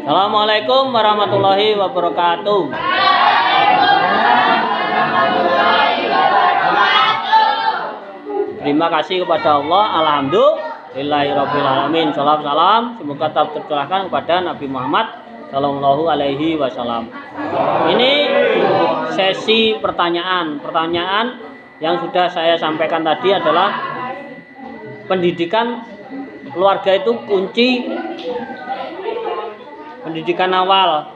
Assalamualaikum warahmatullahi wabarakatuh. Terima kasih kepada Allah. Alhamdulillahirabbil alamin. Salam semoga tetap tercurahkan kepada Nabi Muhammad sallallahu alaihi wasallam. Ini sesi pertanyaan. Pertanyaan yang sudah saya sampaikan tadi adalah pendidikan keluarga itu kunci pendidikan awal.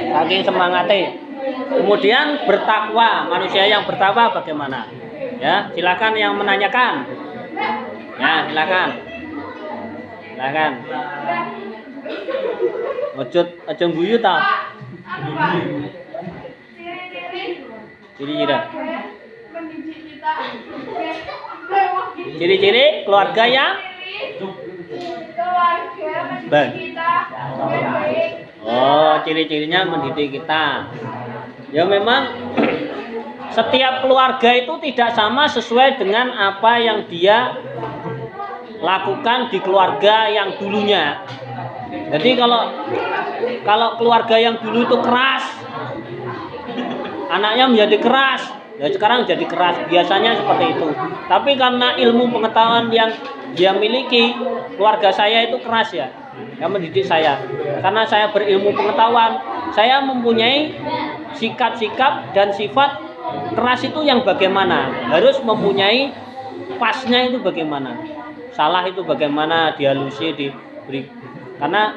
Saking semangatnya. Kemudian bertakwa, manusia yang bertakwa bagaimana? Ya, silakan yang menanyakan. Ya, silakan. Silakan. Ojo guyu ta. Ciri-ciri keluarga yang baik. Oh, ciri-cirinya mendidik kita. Ya memang setiap keluarga itu tidak sama sesuai dengan apa yang dia lakukan di keluarga yang dulunya. Jadi kalau keluarga yang dulu itu keras, anaknya menjadi keras. Ya sekarang jadi keras, biasanya seperti itu. Tapi karena ilmu pengetahuan yang dia miliki, keluarga saya itu keras ya, yang mendidik saya. Karena saya berilmu pengetahuan, saya mempunyai sikap-sikap dan sifat keras itu yang bagaimana, harus mempunyai pasnya itu bagaimana, salah itu bagaimana dihalusi, diberi. Karena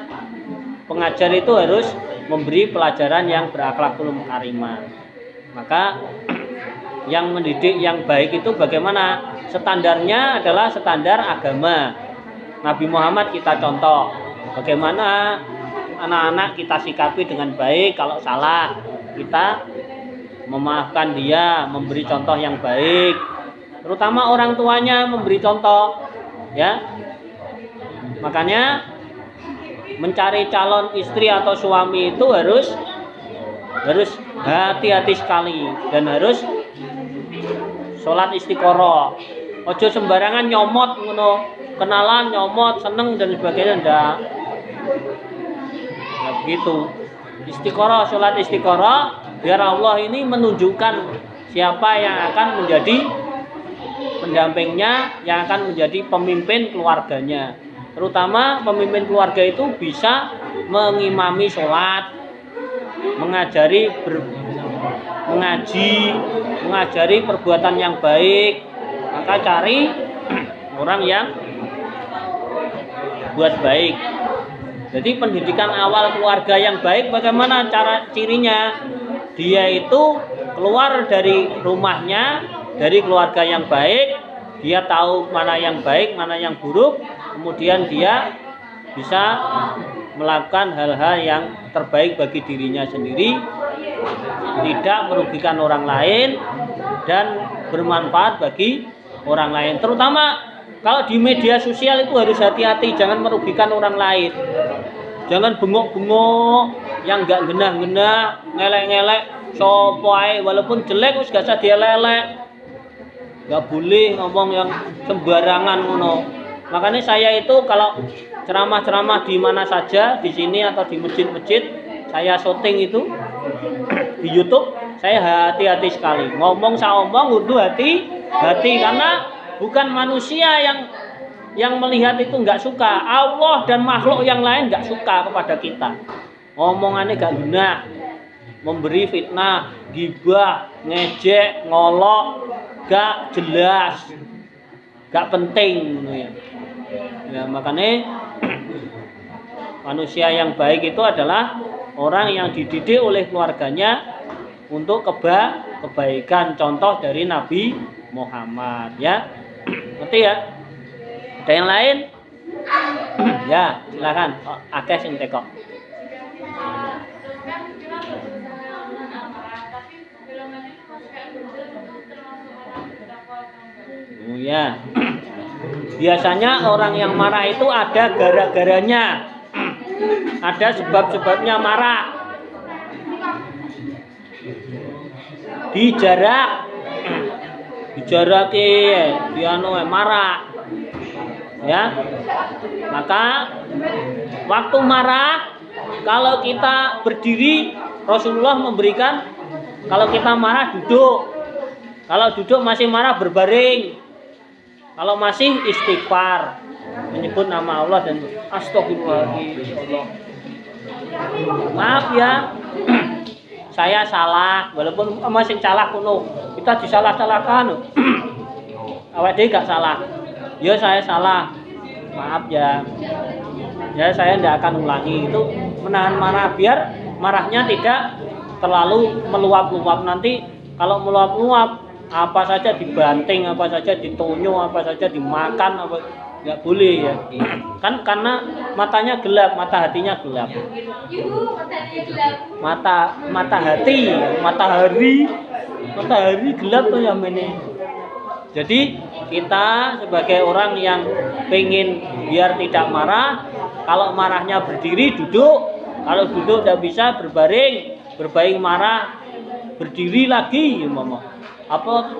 pengajar itu harus memberi pelajaran yang berakhlakul karimah. Maka yang mendidik yang baik itu bagaimana? Standarnya adalah standar agama. Nabi Muhammad kita contoh. Bagaimana anak-anak kita sikapi dengan baik, kalau salah kita memaafkan dia, memberi contoh yang baik. Terutama orang tuanya memberi contoh, ya. Makanya mencari calon istri atau suami itu harus hati-hati sekali dan harus sholat istiqoroh. Ojo sembarangan nyomot ngono, kenalan nyomot seneng dan sebagainya, ndak. Ya begitu. Istiqoroh, sholat istiqoroh biar Allah ini menunjukkan siapa yang akan menjadi pendampingnya, yang akan menjadi pemimpin keluarganya. Terutama pemimpin keluarga itu bisa mengimami sholat, mengajari mengajari perbuatan yang baik. Maka cari orang yang buat baik. Jadi pendidikan awal keluarga yang baik bagaimana cara cirinya? Dia itu keluar dari rumahnya, dari keluarga yang baik, dia tahu mana yang baik, mana yang buruk, kemudian dia bisa melakukan hal-hal yang terbaik bagi dirinya sendiri, tidak merugikan orang lain dan bermanfaat bagi orang lain. Terutama kalau di media sosial itu harus hati-hati, jangan merugikan orang lain. Jangan bengok-bengok yang enggak genah-genah, ngelek-ngelek sopo ae, walaupun jelek wis gak usah dielek. Enggak boleh ngomong yang sembarangan ngono. Makanya saya itu kalau ceramah-ceramah di mana saja, di sini atau di masjid-masjid, saya syuting itu di YouTube, saya hati-hati sekali. Ngomong saya omong kudu hati-hati karena bukan manusia yang melihat itu enggak suka. Allah dan makhluk yang lain enggak suka kepada kita. Omongannya enggak guna, memberi fitnah, gibah, ngejek, ngolok, enggak jelas, enggak penting ya. Ya, makanya manusia yang baik itu adalah orang yang dididik oleh keluarganya untuk kebaikan, contoh dari Nabi Muhammad, ya. Ngerti ya? Ada yang lain? Ya, silakan. Akeh sing teko. Oh ya. Biasanya orang yang marah itu ada gara-garanya. Ada sebab-sebabnya marah. dijarake dianu marah ya. Maka waktu marah kalau kita berdiri, Rasulullah memberikan kalau kita marah duduk, kalau duduk masih marah berbaring, kalau masih istighfar menyebut nama Allah dan astagfirullahaladzim. Maaf ya, saya salah, walaupun masih salah kuno, kita disalah-salahkan. Awak dhewe gak salah. Ya saya salah. Maaf ya. Ya saya tidak akan ulangi. Itu menahan marah biar marahnya tidak terlalu meluap-luap. Nanti kalau meluap-luap apa saja dibanting, apa saja ditonyo, apa saja dimakan, apa nggak boleh ya. Kan karena matanya gelap, mata hatinya gelap. Matahari gelap tuh ya ini. Jadi kita sebagai orang yang pengen biar tidak marah, kalau marahnya berdiri duduk, kalau duduk tidak bisa berbaring marah berdiri lagi, mama. Apa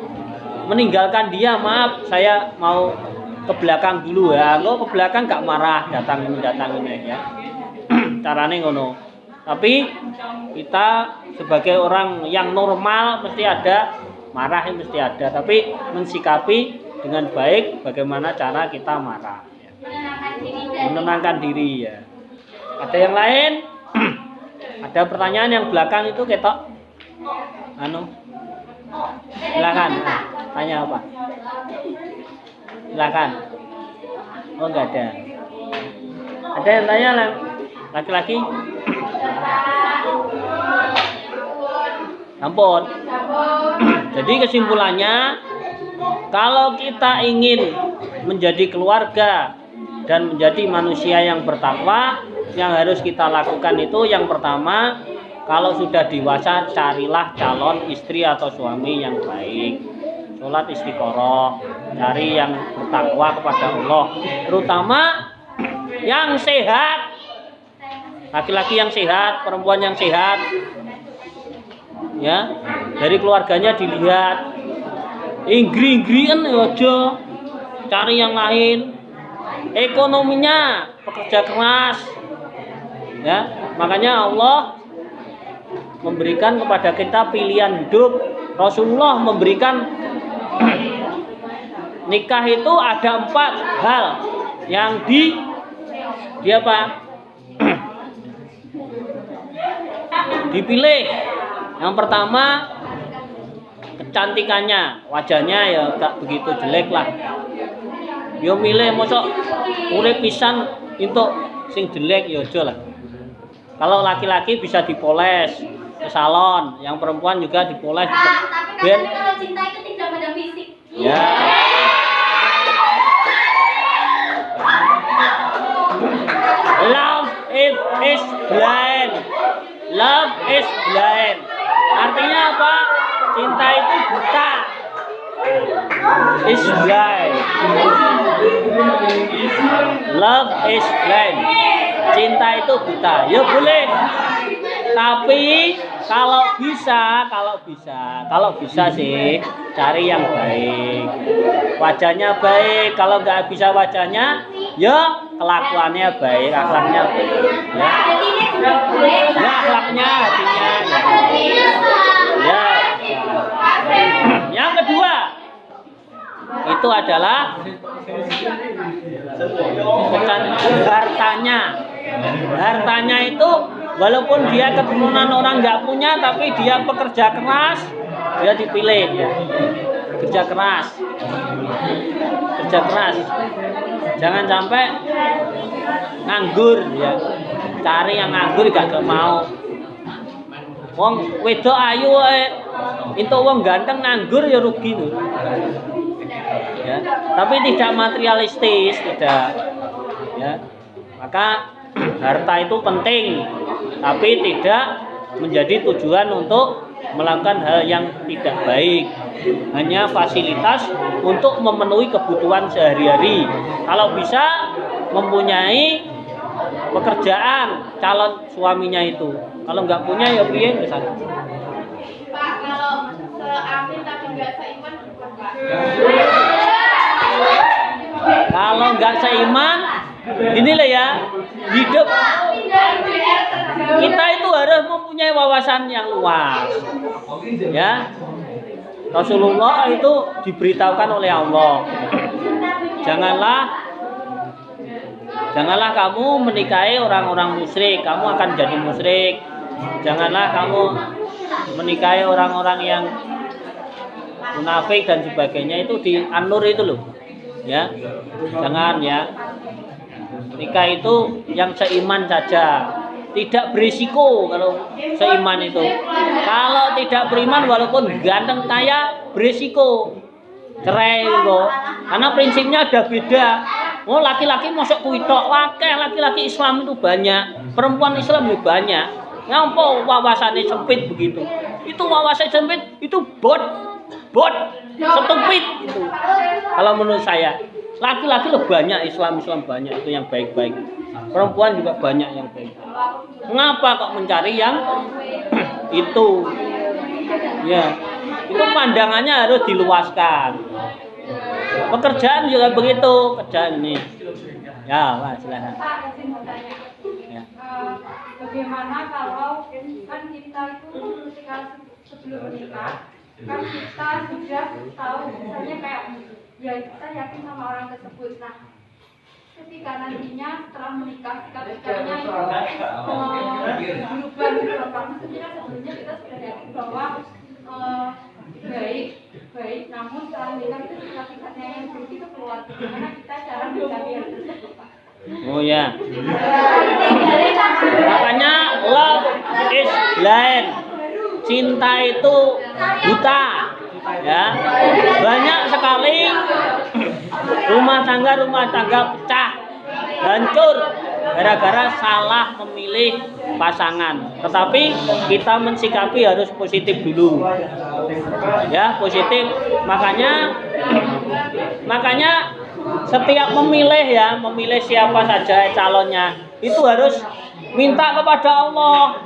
meninggalkan dia, maaf saya mau ke belakang dulu ya. Lo ke belakang gak marah, datang ini ya. Carane ngono. Tapi kita sebagai orang yang normal mesti ada marah, mesti ada, tapi mensikapi dengan baik bagaimana cara kita marah ya. Menenangkan diri ya. Ada yang lain? Ada pertanyaan yang belakang itu ketok silakan, tanya apa? Silakan. Oh enggak ada. Ada yang tanya laki-laki? Ampun. Jadi kesimpulannya, kalau kita ingin menjadi keluarga dan menjadi manusia yang bertakwa, yang harus kita lakukan itu yang pertama, kalau sudah dewasa carilah calon istri atau suami yang baik. Sholat istiqoroh, cari yang bertakwa kepada Allah, terutama yang sehat, laki-laki yang sehat, perempuan yang sehat. Ya, dari keluarganya dilihat. Inggri-inggrian aja, cari yang lain. Ekonominya pekerja keras. Ya, makanya Allah memberikan kepada kita pilihan hidup. Rasulullah memberikan nikah itu ada 4 hal yang dipilih. Yang pertama kecantikannya, wajahnya ya gak begitu jelek lah. Yo milih mosok urip pisan entuk sing jelek ya aja lah. Kalau laki-laki bisa dipoles ke salon, yang perempuan juga dipoles. Tapi kalau cinta itu tidak pada fisik. Ya. Love is blind. Love is blind. Artinya apa? Cinta itu buta. Is blind. Love is blind. Cinta itu buta. Ya boleh. Tapi kalau bisa sih cari yang baik. Wajahnya baik. Kalau nggak bisa wajahnya, ya kelakuannya baik, akhlaknya baik. Ya, akhlaknya, hatinya. Ya. Yang kedua itu adalah hartanya. Hartanya itu walaupun dia keturunan orang nggak punya, tapi dia pekerja keras, dia dipilih ya. Kerja keras. Jangan sampai nganggur ya. Cari yang nganggur gak mau. Wong wedok ayu entuk wong ganteng nganggur ya rugi tuh. Ya, tapi tidak materialistis, tidak. Ya. Maka harta itu penting, tapi tidak menjadi tujuan untuk melakukan hal yang tidak baik. Hanya fasilitas untuk memenuhi kebutuhan sehari-hari. Kalau bisa mempunyai pekerjaan calon suaminya itu. Kalau nggak punya ya piye wis. Pak, kalau seamin tapi nggak seiman bukan Pak. Kalau nggak seiman, inilah ya, hidup kita itu harus mempunyai wawasan yang luas. Ya. Rasulullah itu diberitahukan oleh Allah. Janganlah kamu menikahi orang-orang musyrik, kamu akan jadi musyrik. Janganlah kamu menikahi orang-orang yang munafik dan sebagainya, itu di An-Nur itu loh. Ya. Jangan ya. Nikah itu yang seiman saja. Tidak berisiko kalau seiman itu. Kalau tidak beriman walaupun ganteng kaya berisiko. Cerai kok. Karena prinsipnya ada beda. Oh, laki-laki mosok kuwi tok, wakeh laki-laki Islam itu banyak. Perempuan Islam juga banyak. Ngapa wawasannya sempit begitu? Itu wawasan sempit itu bot stupid itu. Kalau menurut saya, laki-laki loh banyak, Islam banyak itu yang baik-baik. Perempuan juga banyak yang baik. Mengapa kok mencari yang itu? Ya, itu pandangannya harus diluaskan. Pekerjaan juga begitu, kerjaan ini. Ya, Pak, silakan. Ya. Bagaimana kalau kan kita itu ketika sebelum menikah kan kita sudah tahu misalnya kayak ya kita yakin sama orang tersebut. Nah, ketika nantinya setelah menikah sikap-sikapnya itu berubah gitu loh Pak. Maksudnya sebelumnya kita sudah yakin bahwa baik, namun setelah menikah itu sikap-sikapnya yang buruk itu keluar. Bagaimana kita cara menyikapi hal tersebut Pak? Oh ya. Makanya love is blind. Cinta itu buta. Ya. Banyak sekali rumah tangga pecah, hancur gara-gara salah memilih pasangan. Tetapi kita mensikapi harus positif dulu. Ya, positif. Makanya setiap memilih siapa saja calonnya, itu harus minta kepada Allah.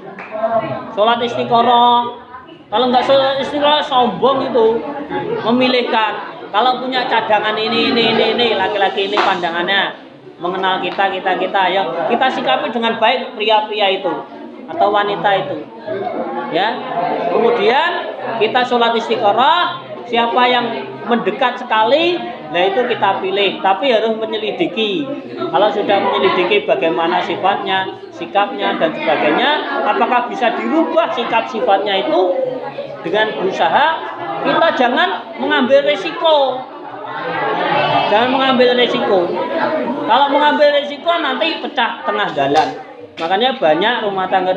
Sholat istiqoroh. Kalau nggak sholat istiqoroh sombong itu. Memilihkan. Kalau punya cadangan ini, laki-laki ini pandangannya mengenal kita, ya kita sikapi dengan baik pria-pria itu atau wanita itu. Ya. Kemudian kita sholat istiqoroh. Siapa yang mendekat sekali, nah itu kita pilih. Tapi harus menyelidiki. Kalau sudah menyelidiki bagaimana sifatnya, sikapnya dan sebagainya, apakah bisa dirubah sikap sifatnya itu dengan berusaha. Kita jangan mengambil resiko. Kalau mengambil resiko nanti pecah tengah jalan. Makanya banyak rumah tangga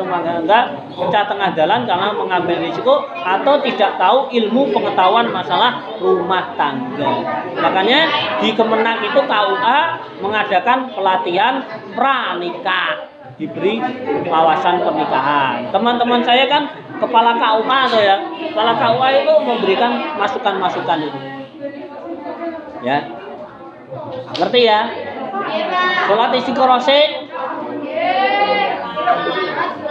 pecah tengah jalan karena mengambil risiko atau tidak tahu ilmu pengetahuan masalah rumah tangga. Makanya di Kemenak itu KUA mengadakan pelatihan pranikah, diberi wawasan pernikahan. Teman-teman saya kan kepala KUA tuh ya. Kepala KUA itu memberikan masukan-masukan itu. Ya. Ngerti ya? Sholat istiqoroh.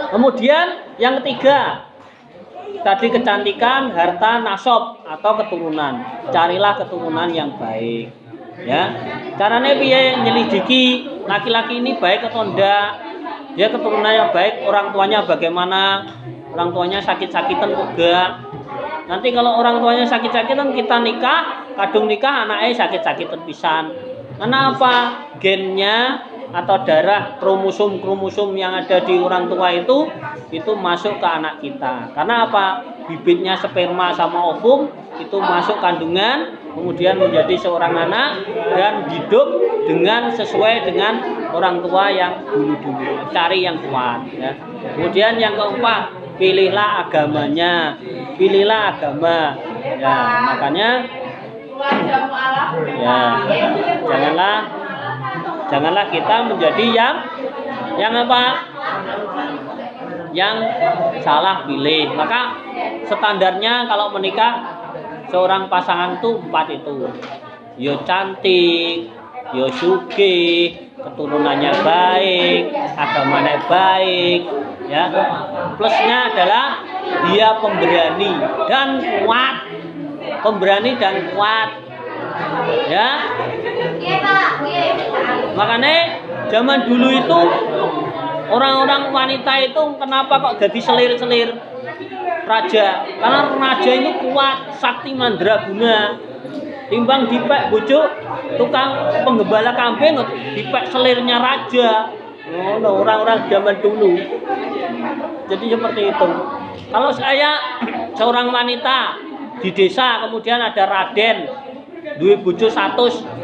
Kemudian yang ketiga, tadi kecantikan, harta, nasab atau keturunan. Carilah keturunan yang baik. Ya, caranya piye nyelidiki laki-laki ini baik atau enggak? Dia keturunannya baik, orang tuanya bagaimana? Orang tuanya sakit-sakitan enggak? Nanti kalau orang tuanya sakit-sakitan kita nikah, kadung nikah anaknya sakit-sakitan pisan. Karena apa? Gennya atau darah kromosom yang ada di orang tua itu masuk ke anak kita. Karena apa? Bibitnya sperma sama ovum itu masuk kandungan, kemudian menjadi seorang anak dan hidup sesuai dengan orang tua yang dulu. Cari yang kuat ya. Kemudian yang keempat, pilihlah agamanya. Pilihlah agama. Ya, makanya ya, janganlah kita menjadi yang apa? Yang salah pilih. Maka standarnya kalau menikah seorang pasangan itu 4 itu. Yo cantik, yo sugih, keturunannya baik, agamanya baik, ya. Plusnya adalah dia pemberani dan kuat. Pemberani dan kuat. Ya. Makanya zaman dulu itu orang-orang wanita itu kenapa kok jadi selir-selir raja? Karena raja ini kuat, sakti mandraguna. Timbang dipek bujuk tukang penggembala kambing dipek selirnya raja. Oh, orang-orang zaman dulu. Jadi seperti itu. Kalau saya seorang wanita di desa kemudian ada raden duwe bojo 100,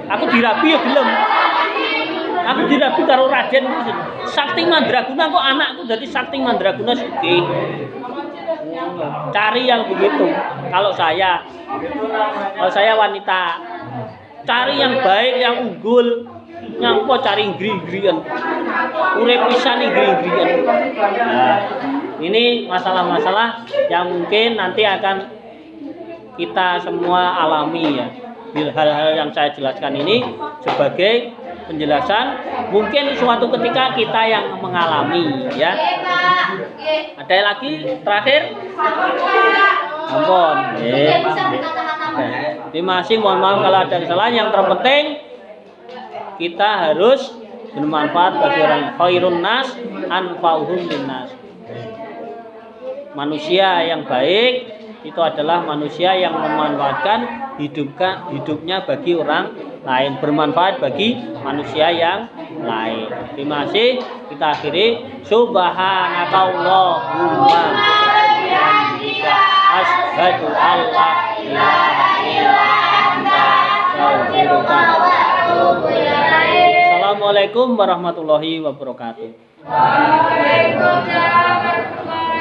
aku dirabi ya gelem. Aku dirabi karo raden sakti mandraguna kok anakku jadi sakti mandraguna sugih. Cari yang begitu. Kalau saya wanita, cari yang baik, yang unggul. Nyangko cari inggri-inggrian. Urip pisan inggri-inggrian. Nah, ini masalah-masalah yang mungkin nanti akan kita semua alami ya. Hal-hal yang saya jelaskan ini sebagai penjelasan, mungkin suatu ketika kita yang mengalami ya. Ada lagi terakhir? Ampun. Terima kasih, mohon maaf kalau ada kesalahan. Yang terpenting kita harus bermanfaat bagi orang. Khairun nas anfa'uhum linnas. Manusia yang baik itu adalah manusia yang memanfaatkan hidupnya bagi orang lain, bermanfaat bagi manusia yang lain. Terima kasih. Kita akhiri. Subhanakallahumma asyhadu an la ilaha illa anta astaghfiruka wa atubu ilaik. Assalamualaikum warahmatullahi wabarakatuh. Waalaikumsalam warahmatullahi wabarakatuh.